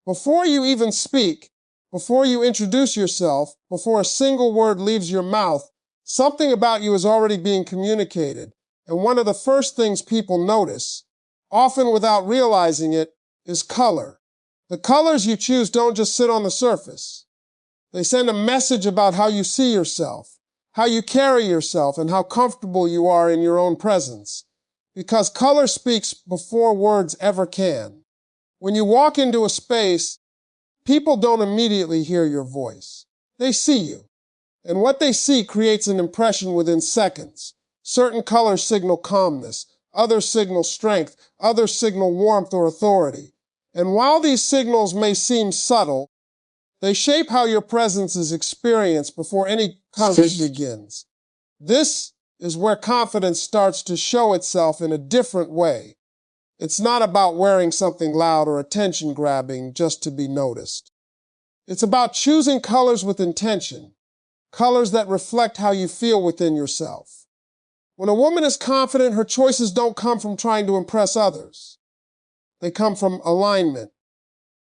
Before you even speak, before you introduce yourself, before a single word leaves your mouth, something about you is already being communicated. And one of the first things people notice, often without realizing it, is color. The colors you choose don't just sit on the surface. They send a message about how you see yourself, how you carry yourself, and how comfortable you are in your own presence. Because color speaks before words ever can. When you walk into a space, people don't immediately hear your voice. They see you. And what they see creates an impression within seconds. Certain colors signal calmness, others signal strength, others signal warmth or authority. And while these signals may seem subtle, they shape how your presence is experienced before any conflict begins. This is where confidence starts to show itself in a different way. It's not about wearing something loud or attention-grabbing just to be noticed. It's about choosing colors with intention, colors that reflect how you feel within yourself. When a woman is confident, her choices don't come from trying to impress others. They come from alignment.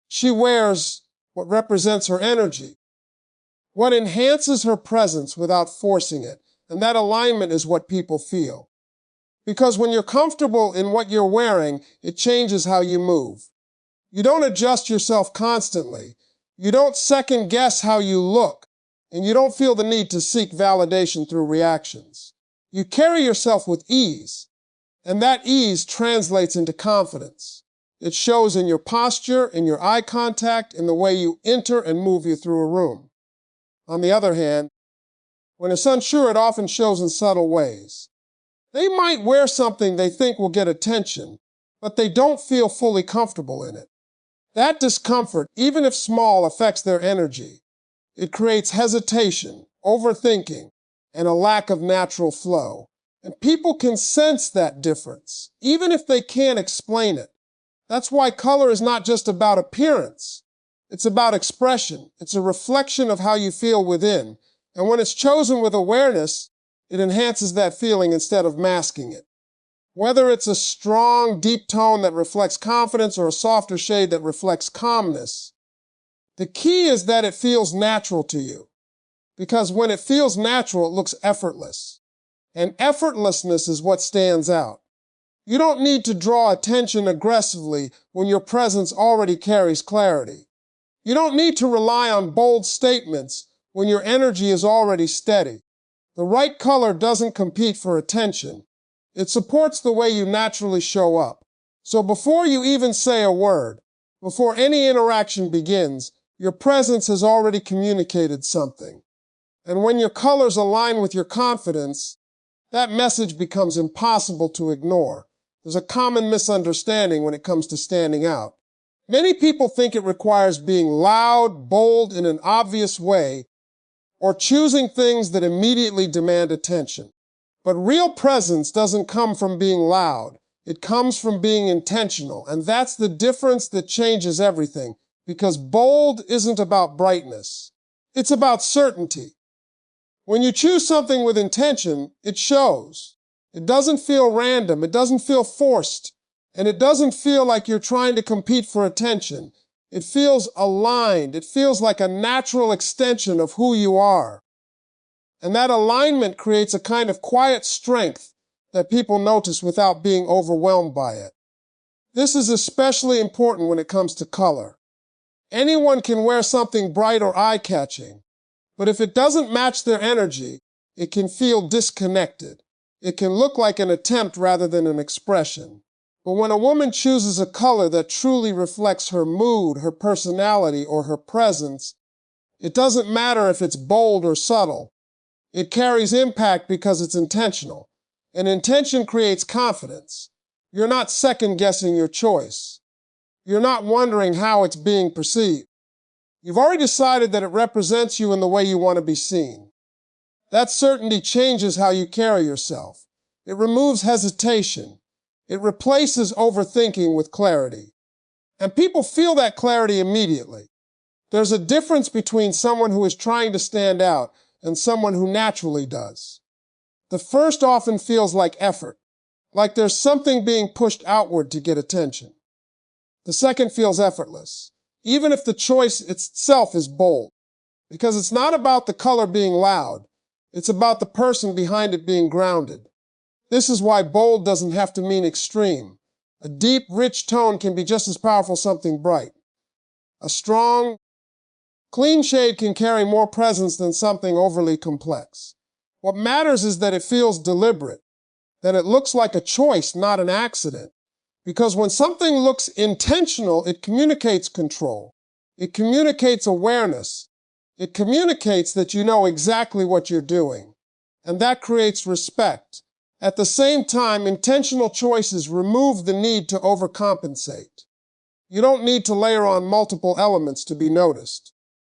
She wears what represents her energy, what enhances her presence without forcing it, and that alignment is what people feel. Because when you're comfortable in what you're wearing, it changes how you move. You don't adjust yourself constantly. You don't second guess how you look, and you don't feel the need to seek validation through reactions. You carry yourself with ease, and that ease translates into confidence. It shows in your posture, in your eye contact, in the way you enter and move you through a room. On the other hand, when it's unsure, it often shows in subtle ways. They might wear something they think will get attention, but they don't feel fully comfortable in it. That discomfort, even if small, affects their energy. It creates hesitation, overthinking, and a lack of natural flow. And people can sense that difference, even if they can't explain it. That's why color is not just about appearance. It's about expression. It's a reflection of how you feel within. And when it's chosen with awareness, it enhances that feeling instead of masking it. Whether it's a strong, deep tone that reflects confidence or a softer shade that reflects calmness, the key is that it feels natural to you. Because when it feels natural, it looks effortless. And effortlessness is what stands out. You don't need to draw attention aggressively when your presence already carries clarity. You don't need to rely on bold statements when your energy is already steady. The right color doesn't compete for attention. It supports the way you naturally show up. So before you even say a word, before any interaction begins, your presence has already communicated something. And when your colors align with your confidence, that message becomes impossible to ignore. There's a common misunderstanding when it comes to standing out. Many people think it requires being loud, bold in an obvious way, or choosing things that immediately demand attention. But real presence doesn't come from being loud. It comes from being intentional, and that's the difference that changes everything, because bold isn't about brightness. It's about certainty. When you choose something with intention, it shows. It doesn't feel random, it doesn't feel forced, and it doesn't feel like you're trying to compete for attention. It feels aligned. It feels like a natural extension of who you are. And that alignment creates a kind of quiet strength that people notice without being overwhelmed by it. This is especially important when it comes to color. Anyone can wear something bright or eye-catching, but if it doesn't match their energy, it can feel disconnected. It can look like an attempt rather than an expression. But when a woman chooses a color that truly reflects her mood, her personality, or her presence, it doesn't matter if it's bold or subtle. It carries impact because it's intentional. And intention creates confidence. You're not second-guessing your choice. You're not wondering how it's being perceived. You've already decided that it represents you in the way you want to be seen. That certainty changes how you carry yourself. It removes hesitation. It replaces overthinking with clarity. And people feel that clarity immediately. There's a difference between someone who is trying to stand out and someone who naturally does. The first often feels like effort, like there's something being pushed outward to get attention. The second feels effortless. even if the choice itself is bold, because it's not about the color being loud. It's about the person behind it being grounded. This is why bold doesn't have to mean extreme. A deep, rich tone can be just as powerful as something bright. A strong, clean shade can carry more presence than something overly complex. What matters is that it feels deliberate, that it looks like a choice, not an accident. Because when something looks intentional, it communicates control. It communicates awareness. It communicates that you know exactly what you're doing. And that creates respect. At the same time, intentional choices remove the need to overcompensate. You don't need to layer on multiple elements to be noticed.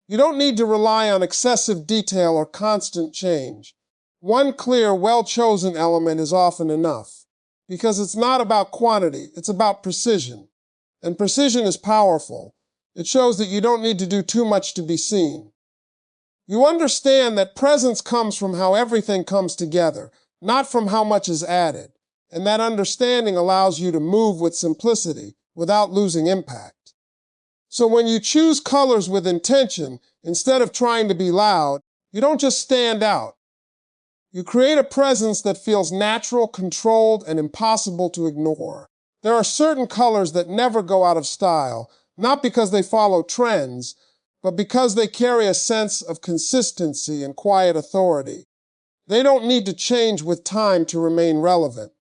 You don't need to rely on excessive detail or constant change. One clear, well-chosen element is often enough, because it's not about quantity, it's about precision. And precision is powerful. It shows that you don't need to do too much to be seen. You understand that presence comes from how everything comes together, not from how much is added. And that understanding allows you to move with simplicity without losing impact. So when you choose colors with intention, instead of trying to be loud, you don't just stand out. You create a presence that feels natural, controlled, and impossible to ignore. There are certain colors that never go out of style, not because they follow trends, but because they carry a sense of consistency and quiet authority. They don't need to change with time to remain relevant.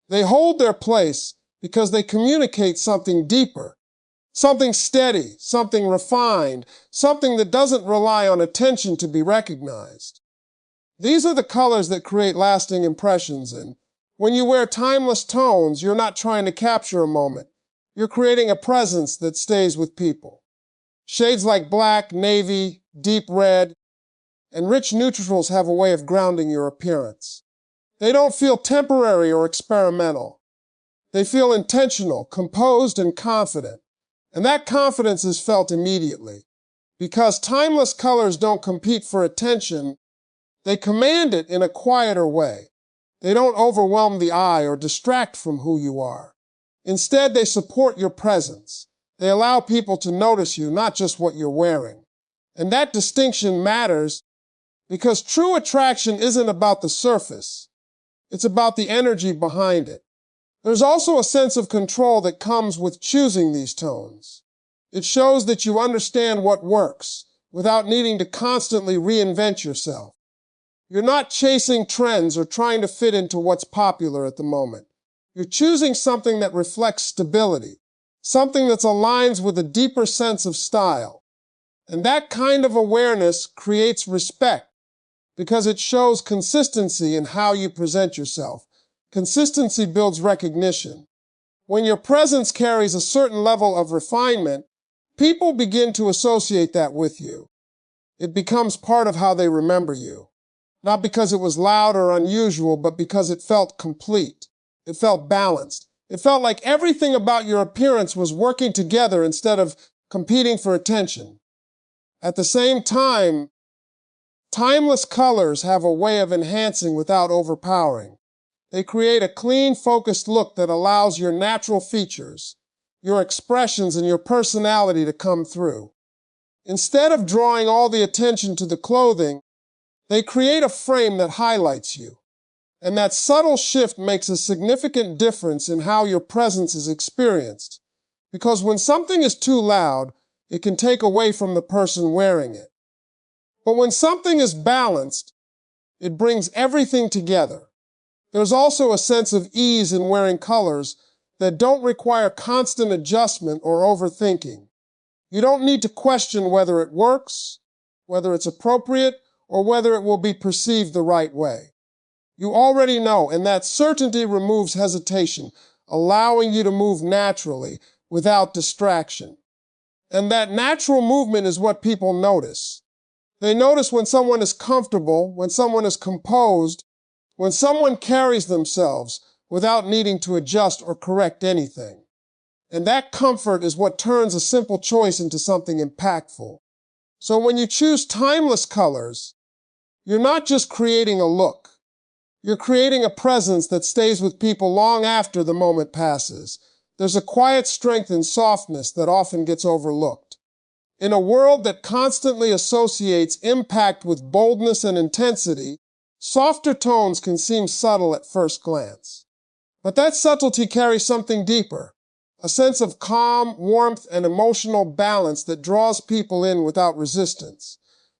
They hold their place because they communicate something deeper, something steady, something refined, something that doesn't rely on attention to be recognized. These are the colors that create lasting impressions, and when you wear timeless tones, you're not trying to capture a moment. You're creating a presence that stays with people. Shades like black, navy, deep red, and rich neutrals have a way of grounding your appearance. They don't feel temporary or experimental. They feel intentional, composed, and confident. And that confidence is felt immediately. Because timeless colors don't compete for attention, they command it in a quieter way. They don't overwhelm the eye or distract from who you are. Instead, they support your presence. They allow people to notice you, not just what you're wearing. And that distinction matters because true attraction isn't about the surface. It's about the energy behind it. There's also a sense of control that comes with choosing these tones. It shows that you understand what works without needing to constantly reinvent yourself. You're not chasing trends or trying to fit into what's popular at the moment. You're choosing something that reflects stability, something that aligns with a deeper sense of style. And that kind of awareness creates respect because it shows consistency in how you present yourself. Consistency builds recognition. When your presence carries a certain level of refinement, people begin to associate that with you. It becomes part of how they remember you. Not because it was loud or unusual, but because it felt complete. It felt balanced. It felt like everything about your appearance was working together instead of competing for attention. At the same time, timeless colors have a way of enhancing without overpowering. They create a clean, focused look that allows your natural features, your expressions, and your personality to come through. Instead of drawing all the attention to the clothing, they create a frame that highlights you. And that subtle shift makes a significant difference in how your presence is experienced. Because when something is too loud, it can take away from the person wearing it. But when something is balanced, it brings everything together. There's also a sense of ease in wearing colors that don't require constant adjustment or overthinking. You don't need to question whether it works, whether it's appropriate, or whether it will be perceived the right way. You already know, and that certainty removes hesitation, allowing you to move naturally without distraction. And that natural movement is what people notice. They notice when someone is comfortable, when someone is composed, when someone carries themselves without needing to adjust or correct anything. And that comfort is what turns a simple choice into something impactful. So when you choose timeless colors, you're not just creating a look. You're creating a presence that stays with people long after the moment passes. There's a quiet strength and softness that often gets overlooked. In a world that constantly associates impact with boldness and intensity, softer tones can seem subtle at first glance. But that subtlety carries something deeper, a sense of calm, warmth, and emotional balance that draws people in without resistance.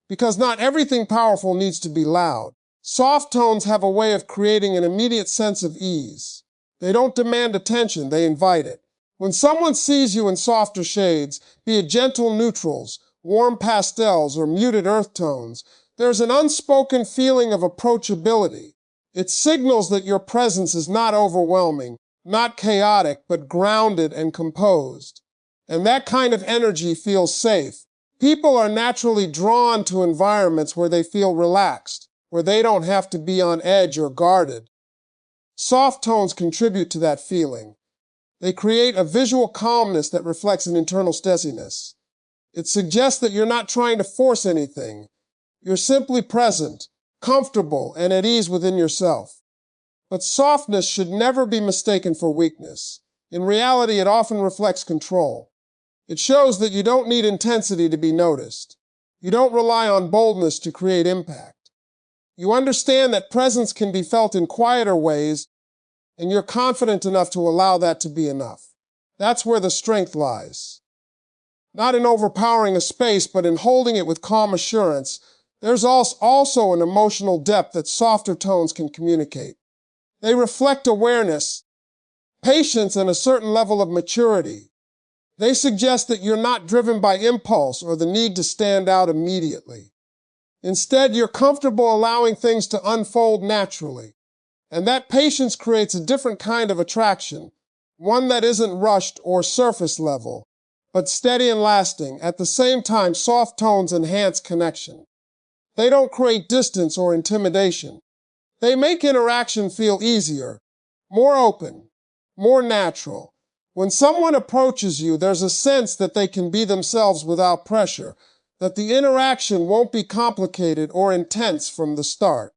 Because not everything powerful needs to be loud. Soft tones have a way of creating an immediate sense of ease. They don't demand attention, they invite it. When someone sees you in softer shades, be it gentle neutrals, warm pastels, or muted earth tones, there's an unspoken feeling of approachability. It signals that your presence is not overwhelming, not chaotic, but grounded and composed. And that kind of energy feels safe. People are naturally drawn to environments where they feel relaxed, where they don't have to be on edge or guarded. Soft tones contribute to that feeling. They create a visual calmness that reflects an internal steadiness. It suggests that you're not trying to force anything. You're simply present, comfortable, and at ease within yourself. But softness should never be mistaken for weakness. In reality, it often reflects control. It shows that you don't need intensity to be noticed. You don't rely on boldness to create impact. You understand that presence can be felt in quieter ways, and you're confident enough to allow that to be enough. That's where the strength lies. Not in overpowering a space, but in holding it with calm assurance. There's also an emotional depth that softer tones can communicate. They reflect awareness, patience, and a certain level of maturity. They suggest that you're not driven by impulse or the need to stand out immediately. Instead, you're comfortable allowing things to unfold naturally. And that patience creates a different kind of attraction, one that isn't rushed or surface level, but steady and lasting. At the same time, soft tones enhance connection. They don't create distance or intimidation. They make interaction feel easier, more open, more natural. When someone approaches you, there's a sense that they can be themselves without pressure, that the interaction won't be complicated or intense from the start.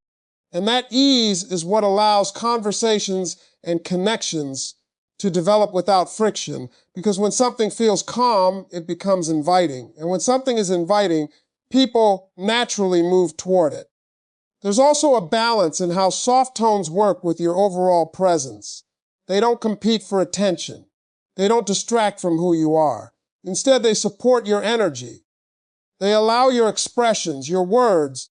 And that ease is what allows conversations and connections to develop without friction, because when something feels calm, it becomes inviting. And when something is inviting, people naturally move toward it. There's also a balance in how soft tones work with your overall presence. They don't compete for attention. They don't distract from who you are. Instead, they support your energy. They allow your expressions, your words,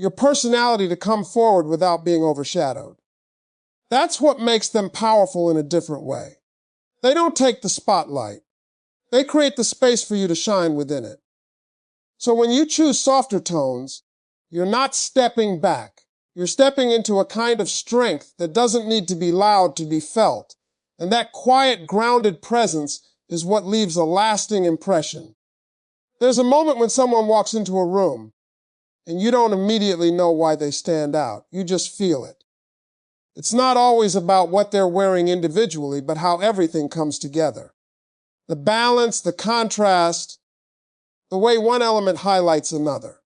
your personality to come forward without being overshadowed. That's what makes them powerful in a different way. They don't take the spotlight. They create the space for you to shine within it. So when you choose softer tones, you're not stepping back. You're stepping into a kind of strength that doesn't need to be loud to be felt. And that quiet, grounded presence is what leaves a lasting impression. There's a moment when someone walks into a room, and you don't immediately know why they stand out. You just feel it. It's not always about what they're wearing individually, but how everything comes together. The balance, the contrast, the way one element highlights another.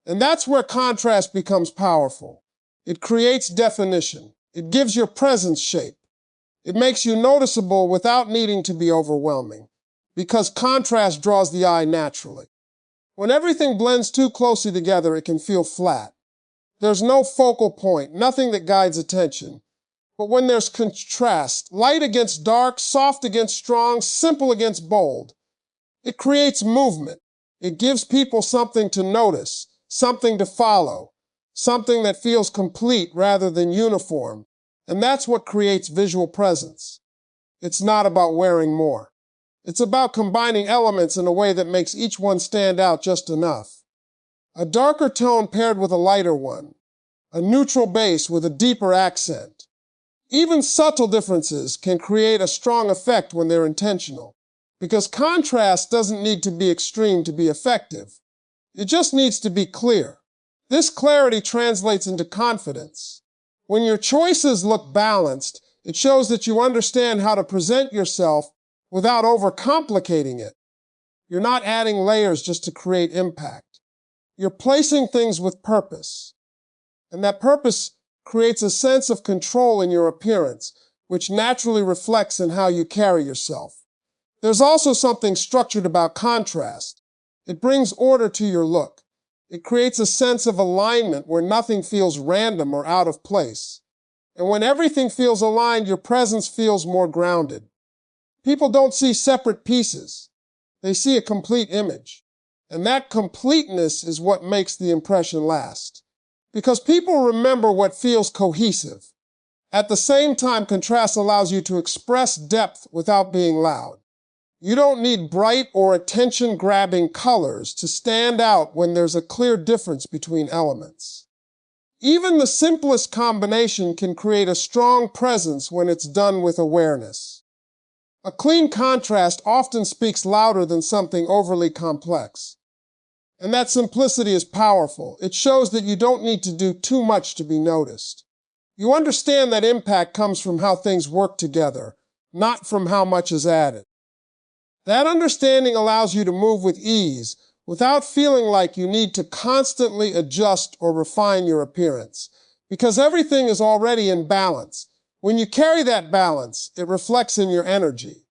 And that's where contrast becomes powerful. It creates definition. It gives your presence shape. It makes you noticeable without needing to be overwhelming, because contrast draws the eye naturally. When everything blends too closely together, it can feel flat. There's no focal point, nothing that guides attention. But when there's contrast, light against dark, soft against strong, simple against bold, it creates movement. It gives people something to notice, something to follow, something that feels complete rather than uniform. And that's what creates visual presence. It's not about wearing more. It's about combining elements in a way that makes each one stand out just enough. A darker tone paired with a lighter one. A neutral base with a deeper accent. Even subtle differences can create a strong effect when they're intentional. Because contrast doesn't need to be extreme to be effective. It just needs to be clear. This clarity translates into confidence. When your choices look balanced, it shows that you understand how to present yourself without overcomplicating it. You're not adding layers just to create impact. You're placing things with purpose. And that purpose creates a sense of control in your appearance, which naturally reflects in how you carry yourself. There's also something structured about contrast. It brings order to your look. It creates a sense of alignment where nothing feels random or out of place. And when everything feels aligned, your presence feels more grounded. People don't see separate pieces. They see a complete image. And that completeness is what makes the impression last. Because people remember what feels cohesive. At the same time, contrast allows you to express depth without being loud. You don't need bright or attention-grabbing colors to stand out when there's a clear difference between elements. Even the simplest combination can create a strong presence when it's done with awareness. A clean contrast often speaks louder than something overly complex. And that simplicity is powerful. It shows that you don't need to do too much to be noticed. You understand that impact comes from how things work together, not from how much is added. That understanding allows you to move with ease without feeling like you need to constantly adjust or refine your appearance, because everything is already in balance. When you carry that balance, it reflects in your energy.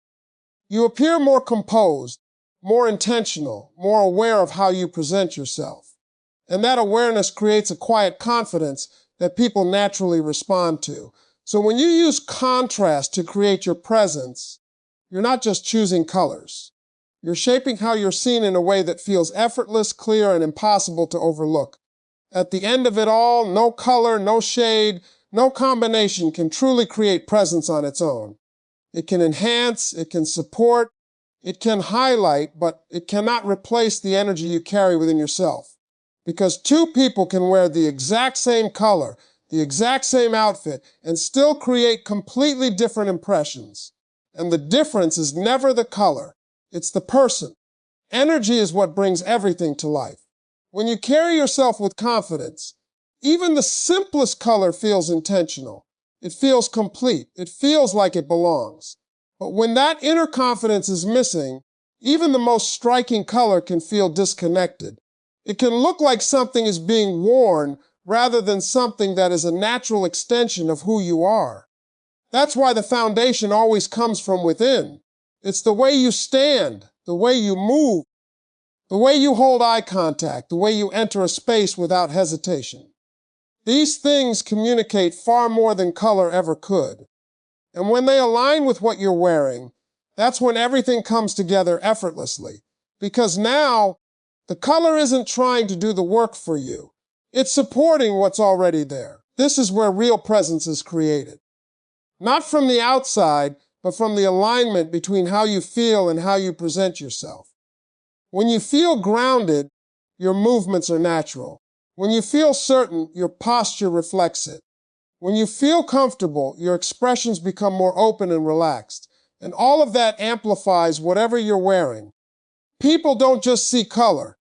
You appear more composed, more intentional, more aware of how you present yourself. And that awareness creates a quiet confidence that people naturally respond to. So when you use contrast to create your presence, you're not just choosing colors. You're shaping how you're seen in a way that feels effortless, clear, and impossible to overlook. At the end of it all, no color, no shade, no combination can truly create presence on its own. It can enhance, it can support, it can highlight, but it cannot replace the energy you carry within yourself. Because two people can wear the exact same color, the exact same outfit, and still create completely different impressions. And the difference is never the color, it's the person. Energy is what brings everything to life. When you carry yourself with confidence, even the simplest color feels intentional. It feels complete. It feels like it belongs. But when that inner confidence is missing, even the most striking color can feel disconnected. It can look like something is being worn rather than something that is a natural extension of who you are. That's why the foundation always comes from within. It's the way you stand, the way you move, the way you hold eye contact, the way you enter a space without hesitation. These things communicate far more than color ever could. And when they align with what you're wearing, that's when everything comes together effortlessly. Because now, the color isn't trying to do the work for you. It's supporting what's already there. This is where real presence is created. Not from the outside, but from the alignment between how you feel and how you present yourself. When you feel grounded, your movements are natural. When you feel certain, your posture reflects it. When you feel comfortable, your expressions become more open and relaxed. And all of that amplifies whatever you're wearing. People don't just see color.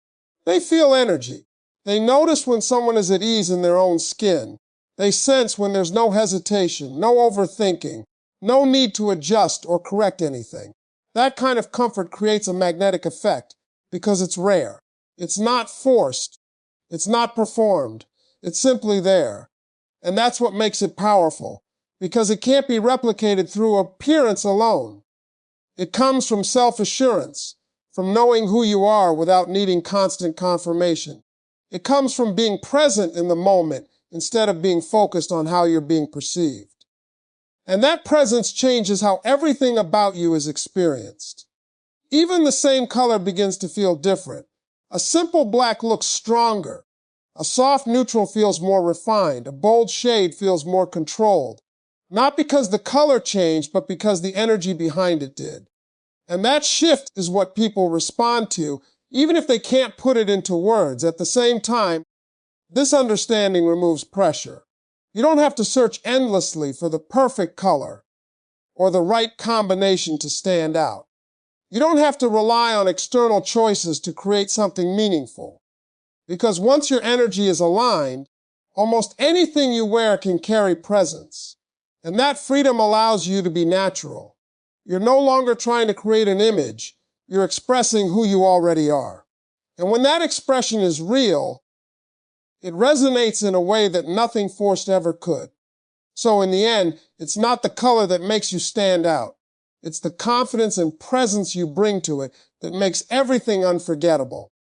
They feel energy. They notice when someone is at ease in their own skin. They sense when there's no hesitation, no overthinking, no need to adjust or correct anything. That kind of comfort creates a magnetic effect because it's rare. It's not forced. It's not performed. It's simply there. And that's what makes it powerful, because it can't be replicated through appearance alone. It comes from self-assurance, from knowing who you are without needing constant confirmation. It comes from being present in the moment instead of being focused on how you're being perceived. And that presence changes how everything about you is experienced. Even the same color begins to feel different. A simple black looks stronger. A soft neutral feels more refined. A bold shade feels more controlled. Not because the color changed, but because the energy behind it did. And that shift is what people respond to, even if they can't put it into words. At the same time, this understanding removes pressure. You don't have to search endlessly for the perfect color or the right combination to stand out. You don't have to rely on external choices to create something meaningful. Because once your energy is aligned, almost anything you wear can carry presence. And that freedom allows you to be natural. You're no longer trying to create an image. You're expressing who you already are. And when that expression is real, it resonates in a way that nothing forced ever could. So in the end, it's not the color that makes you stand out. It's the confidence and presence you bring to it that makes everything unforgettable.